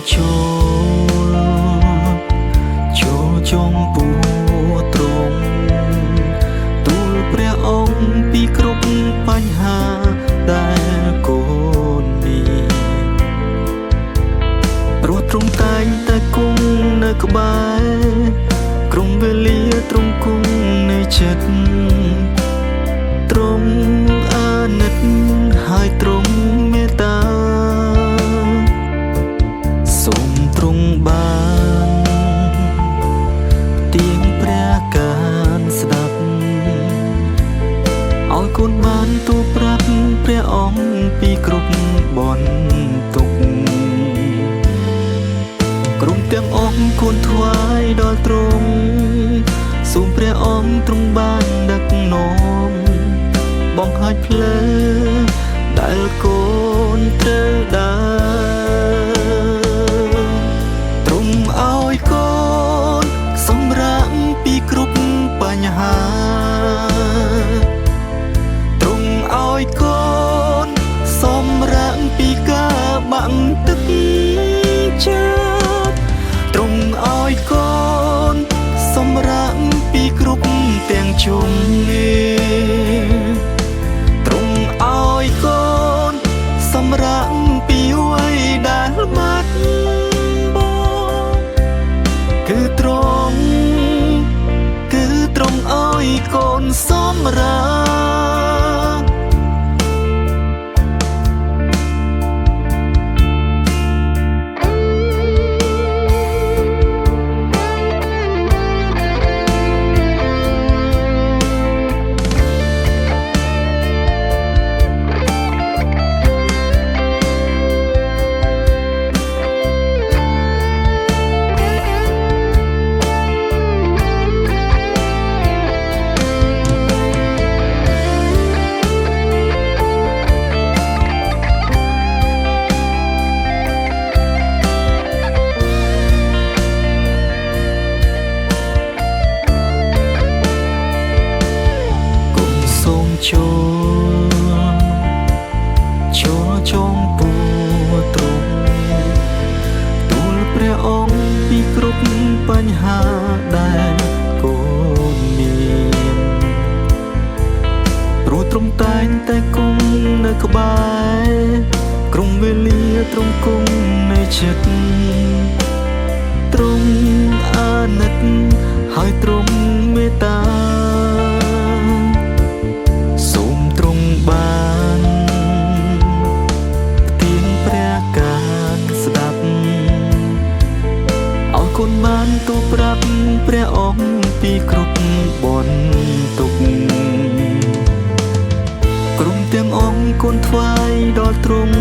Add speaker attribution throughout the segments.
Speaker 1: ចូលចុងពួត្រង់ទូលព្រះអង្គពីគ្រប់បញ្ហាដែលកូនមានព្រោះទ្រង់តែងតែគង់នៅក្បែរក្រុងវេលាទ្រង់គង់នៅចិត្តទ្រង់អាណិតហើយទ្រង់មេត្តាសូមទ្រង់បានទៀងព្រះការស្ដាប់ឲ្យកូនបានទូលប្រាប់ព្រះអង្គពីគ្រប់បន្ទុកក្រុមទាំងអង្គគួរថ្វាយដល់ទ្រង់សូមព្រះអង្គទ្រង់បានដឹកនាំបង្ហាញផ្លូវដែលកូនត្រូវដើរទ្រង់ឲ្យកូនសម្រាកពីគ្រប់បញ្ហាទ្រង់ឲ្យកូនសម្រាកពីការបាក់ទឹកចិត្តទ្រង់ឲ្យកូនសម្រាកពីគ្រប់ទាំងជំងឺទ្រង់ឲ្យកូនសម្រាកពីអ្វីដែលបាត់បង់គឺទ្រង់ឲ្យកូនសម្រាកចូលចងពួត្រង់ទូលព្រះអង្គពីគ្រប់បញ្ហាដែលកូនមានព្រោះទ្រង់តែងតែគង់នៅក្បែរក្រុងវេលាទ្រង់គង់នៅចិត្តទ្រង់អាណិតហើយទ្រង់មេត្តាសូមទ្រង់បានទៀងព្រះការស្ដាប់ឲ្យកូនបានទូលប្រាប់ព្រះអង្គពីគ្រប់បន្ទុកក្រុមទាំងអង្គគួរថ្វាយដល់ទ្រង់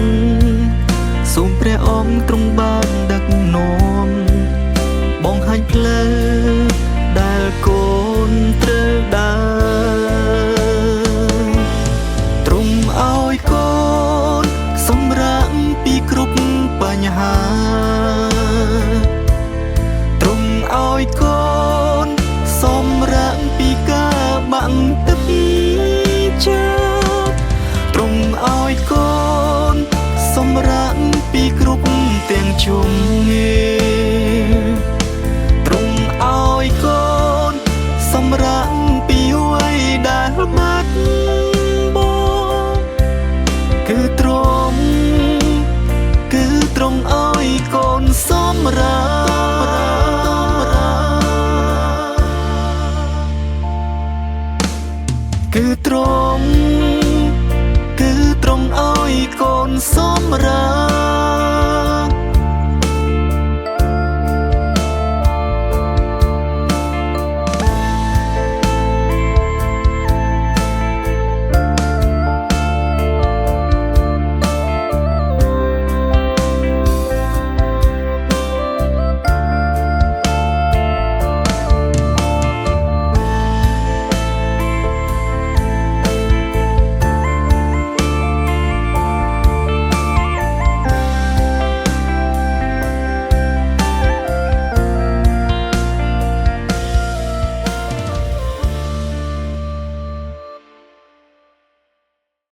Speaker 1: សូមព្រះអង្គទ្រង់បានដឹកនាំបង្ហាញផ្លូវដែលកូនត្រូវដើរទ្រង់ឲ្យកូនសម្រាកពីគ្រប់បញ្ហាទ្រង់ឲ្យកូនសម្រាកពីការបាក់ទឹកចិត្តទ្រង់ឲ្យកូនសម្រាកពីគ្រប់ទាំងជំងឺទ្រង់ឲ្យកូនសម្រាកពីអ្វីដែលបាត់បង់គឺទ្រង់ឲ្យកូនសម្រាកគឺទ្រង់ឲ្យកូនសម្រាក